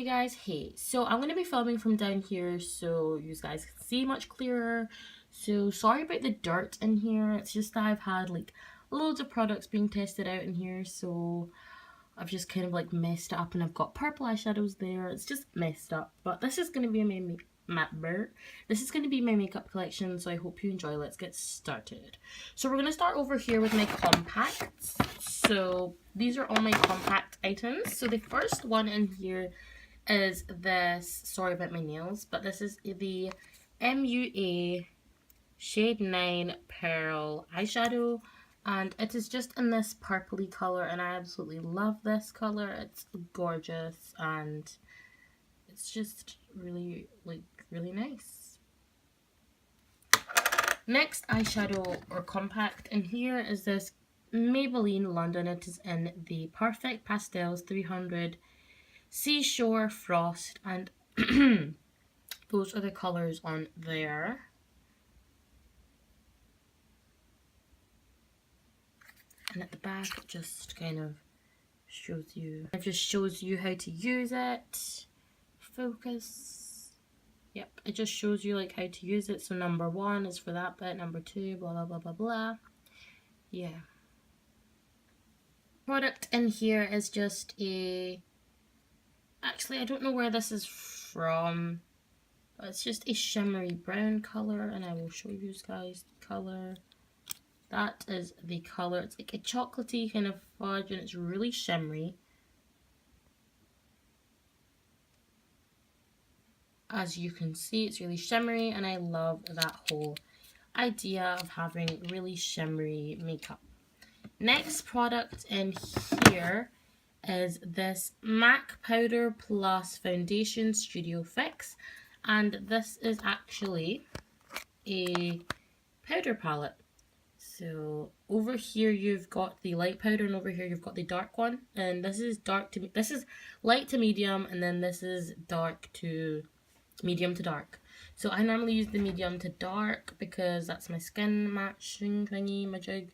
guys, hey, so I'm going to be filming from down here so you guys can see much clearer. So sorry about the dirt in here, it's just that I've had like loads of products being tested out in here, so I've just kind of like messed it up and I've got purple eyeshadows there. It's just messed up, but this is going to be my makeup collection, so I hope you enjoy. Let's get started. So we're going to start over here with my compacts. So these are all my compact items. So the first one in here is this, sorry about my nails, but this is the MUA Shade 9 Pearl eyeshadow. And it is just in this purpley color, and I absolutely love this color. It's gorgeous, and it's just really, like, really nice. Next eyeshadow or compact in here is this Maybelline London. It is in the Perfect Pastels 300 Seashore Frost, and those are the colors on there. And at the back, it just kind of shows you, how to use it. Focus. Yep, it just shows you like how to use it. So number 1 is for that bit, number 2, blah blah blah blah blah. Yeah. Product in here is just a, actually I don't know where this is from, but it's just a shimmery brown color, and I will show you guys the color. That is the color. It's like a chocolatey kind of fudge, and it's really shimmery. As you can see, it's really shimmery, and I love that whole idea of having really shimmery makeup. Next product in here is this MAC Powder Plus Foundation Studio Fix, and this is actually a powder palette. So over here you've got the light powder, and over here you've got the dark one, and this is light to medium, and then this is dark to medium to dark. So I normally use the medium to dark because that's my skin matching thingy majig,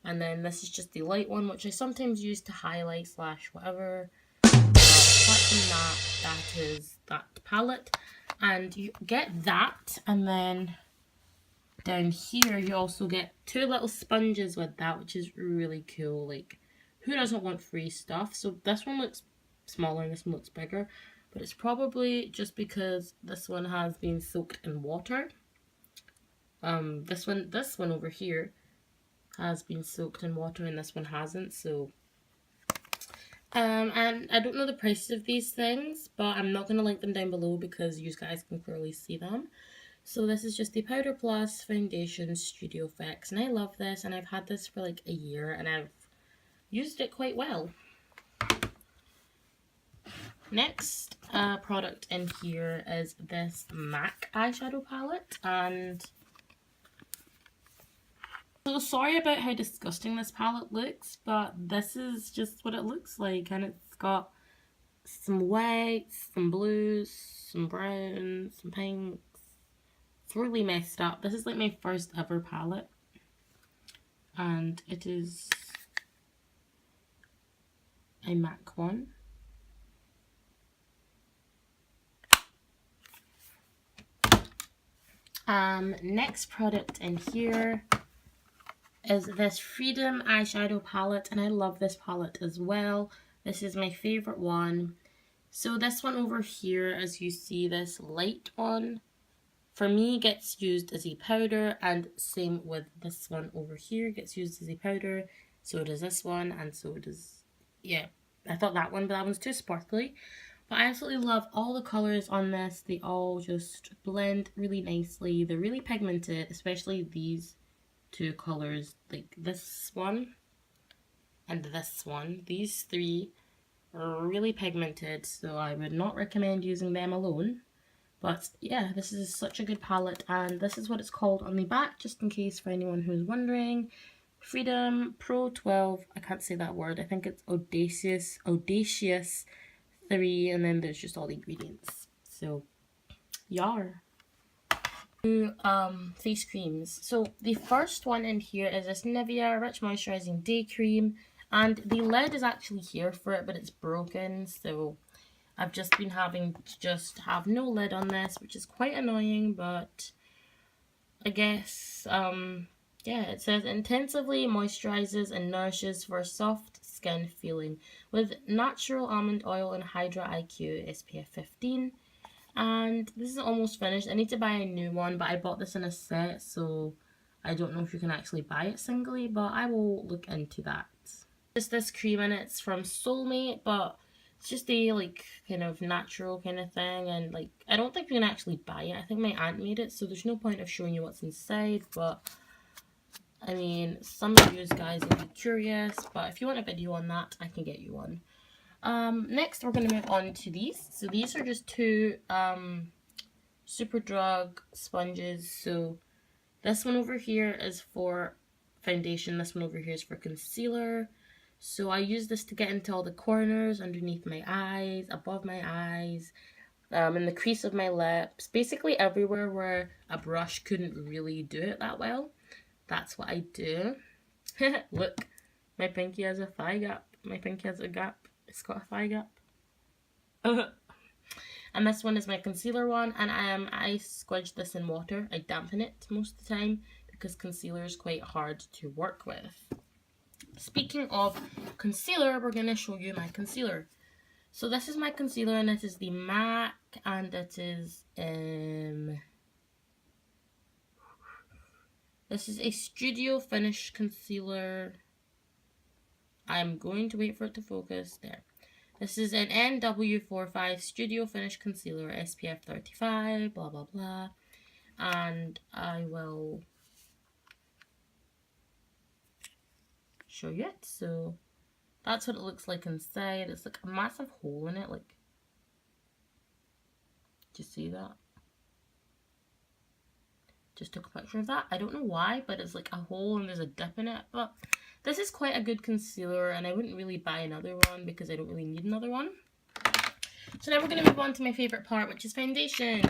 and then this is just the light one, which I sometimes use to highlight / whatever. Apart from that is that palette, and you get that, and then down here you also get 2 little sponges with that, which is really cool. Like, who doesn't want free stuff? So this one looks smaller and this one looks bigger, but it's probably just because this one has been soaked in water. This one over here has been soaked in water, and this one hasn't. So and I don't know the prices of these things, but I'm not going to link them down below because you guys can clearly see them. So this is just the Powder Plus Foundation Studio Fix, and I love this, and I've had this for like a year, and I've used it quite well. Next product in here is this MAC eyeshadow palette, and so sorry about how disgusting this palette looks, but this is just what it looks like, and it's got some whites, some blues, some browns, some pinks. It's really messed up. This is like my first ever palette, and it is a MAC one. Next product in here is this Freedom eyeshadow palette, and I love this palette as well. This is my favorite one. So this one over here, as you see, this light one, for me gets used as a powder, and same with this one over here, gets used as a powder. So does this one, and so does, yeah, I thought that one, but that one's too sparkly. But I absolutely love all the colours on this. They all just blend really nicely. They're really pigmented, especially these 2 colours, like this one and this one. These 3 are really pigmented, so I would not recommend using them alone. But yeah, this is such a good palette, and this is what it's called on the back, just in case for anyone who's wondering. Freedom Pro 12, I can't say that word, I think it's Audacious 3, and then there's just all the ingredients. So, yar. Face creams. So the first one in here is this Nivea Rich Moisturizing Day Cream, and the lid is actually here for it, but it's broken, so I've just been having to just have no lid on this, which is quite annoying, but I guess, yeah, it says intensively moisturizes and nourishes for a soft skin feeling with natural almond oil and Hydra IQ SPF 15. And this is almost finished. I need to buy a new one, but I bought this in a set, so I don't know if you can actually buy it singly, but I will look into that. Just this cream, and it's from Soulmate, but it's just a like kind of natural kind of thing, and like I don't think you can actually buy it. I think my aunt made it, so there's no point of showing you what's inside, but I mean, some of you guys will be curious, but if you want a video on that, I can get you one. Next we're going to move on to these. So these are just two Superdrug sponges. So this one over here is for foundation, this one over here is for concealer. So I use this to get into all the corners, underneath my eyes, above my eyes, in the crease of my lips, basically everywhere where a brush couldn't really do it that well. That's what I do. Look, my pinky has a thigh gap. My pinky has a gap. It's got a thigh gap. And this one is my concealer one, and I squidge this in water. I dampen it most of the time because concealer is quite hard to work with. Speaking of concealer, we're going to show you my concealer. So this is my concealer, and it is the MAC, and it is this is a Studio Finish concealer. I'm going to wait for it to focus. There. This is an NW45 Studio Finish Concealer, SPF 35, blah, blah, blah. And I will show you it. So that's what it looks like inside. It's like a massive hole in it. Like, do you see that? Just took a picture of that. I don't know why, but it's like a hole and there's a dip in it. But this is quite a good concealer, and I wouldn't really buy another one because I don't really need another one. So now we're going to move on to my favourite part, which is foundation.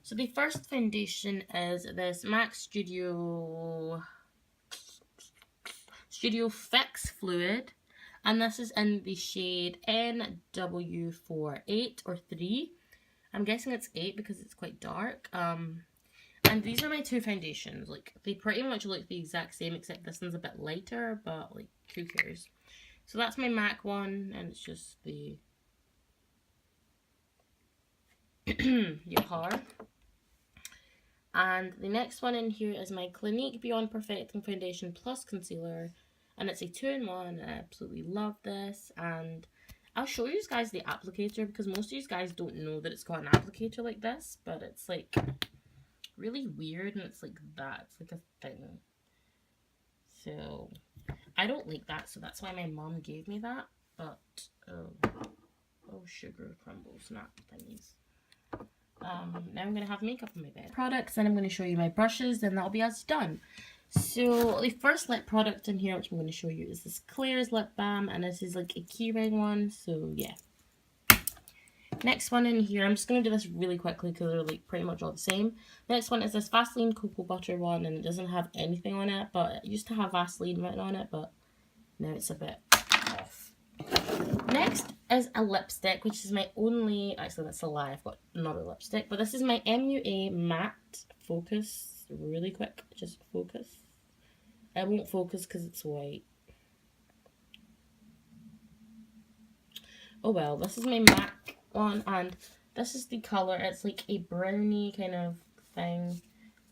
So the first foundation is this MAC Studio Fix Fluid. And this is in the shade NW48 or 3. I'm guessing it's 8 because it's quite dark. And these are my two foundations. Like, they pretty much look the exact same, except this one's a bit lighter, but like, who cares? So that's my MAC one, and it's just the Yahar. And the next one in here is my Clinique Beyond Perfecting Foundation Plus Concealer, and it's a 2-in-1, and I absolutely love this. And I'll show you guys the applicator, because most of you guys don't know that it's got an applicator like this, but it's like really weird, and it's like that. It's like a thing. So I don't like that, so that's why my mom gave me that. But oh, sugar crumbles, not thingies. Now I'm gonna have makeup on my bed. Products, then I'm gonna show you my brushes, and that'll be us done. So the first lip product in here, which I'm gonna show you, is this Claire's lip balm, and this is like a keyring one. So yeah. Next one in here, I'm just going to do this really quickly because they're like pretty much all the same. Next one is this Vaseline Cocoa Butter one, and it doesn't have anything on it, but it used to have Vaseline written on it, but now it's a bit off. Next is a lipstick, which is my only, actually that's a lie, I've got another lipstick, but this is my MUA Matte Focus, really quick, just focus. I won't focus because it's white. Oh well, this is my MAC one, and this is the color. It's like a brownie kind of thing,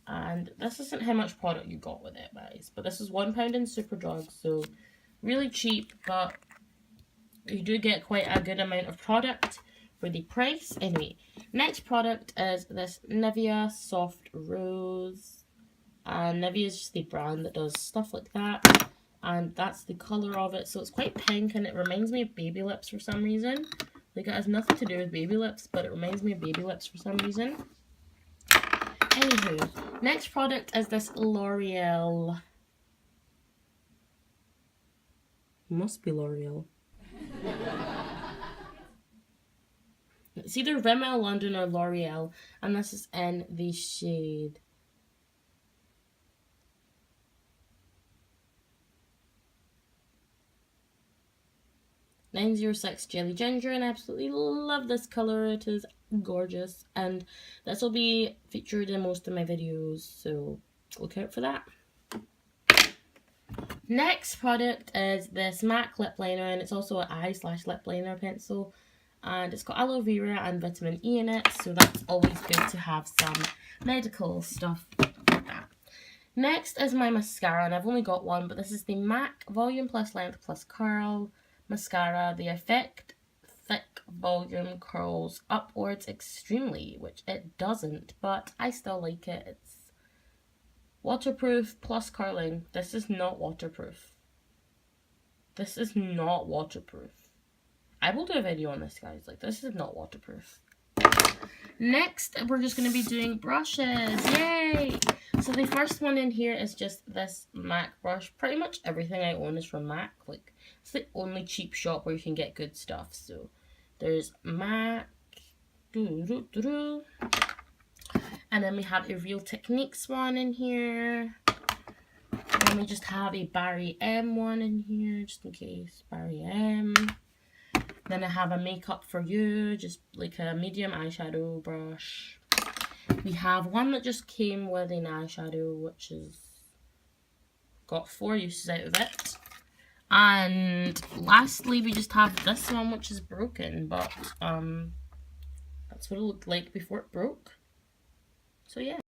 and this isn't how much product you got with it, guys, but this is £1 in Superdrug, so really cheap, but you do get quite a good amount of product for the price. Anyway, next product is this Nivea Soft Rose, and Nivea is just the brand that does stuff like that, and that's the color of it. So it's quite pink, and it reminds me of baby lips for some reason. Like, it has nothing to do with baby lips, but it reminds me of baby lips for some reason. Anywho, next product is this L'Oreal. Must be L'Oreal. It's either Rimmel London or L'Oreal, and this is in the shade 906 Jelly Ginger, and I absolutely love this color. It is gorgeous, and this will be featured in most of my videos, so look out for that. Next product is this MAC lip liner, and it's also an eye/lip liner pencil, and it's got aloe vera and vitamin E in it, so that's always good to have some medical stuff like that. Next is my mascara, and I've only got one, but this is the MAC Volume Plus Length Plus Curl Mascara. The Effect Thick Volume curls upwards extremely, which it doesn't, but I still like it. It's waterproof plus curling. This is not waterproof. This is not waterproof. I will do a video on this, guys. Like, this is not waterproof. Next, we're just going to be doing brushes. Yay! So the first one in here is just this MAC brush. Pretty much everything I own is from MAC. Like, it's the only cheap shop where you can get good stuff. So there's MAC. And then we have a Real Techniques one in here. And then we just have a Barry M one in here, just in case. Barry M. Then I have a Makeup For You, just like a medium eyeshadow brush. We have one that just came with an eyeshadow, which is got 4 uses out of it. And lastly, we just have this one, which is broken, but that's what it looked like before it broke. So yeah.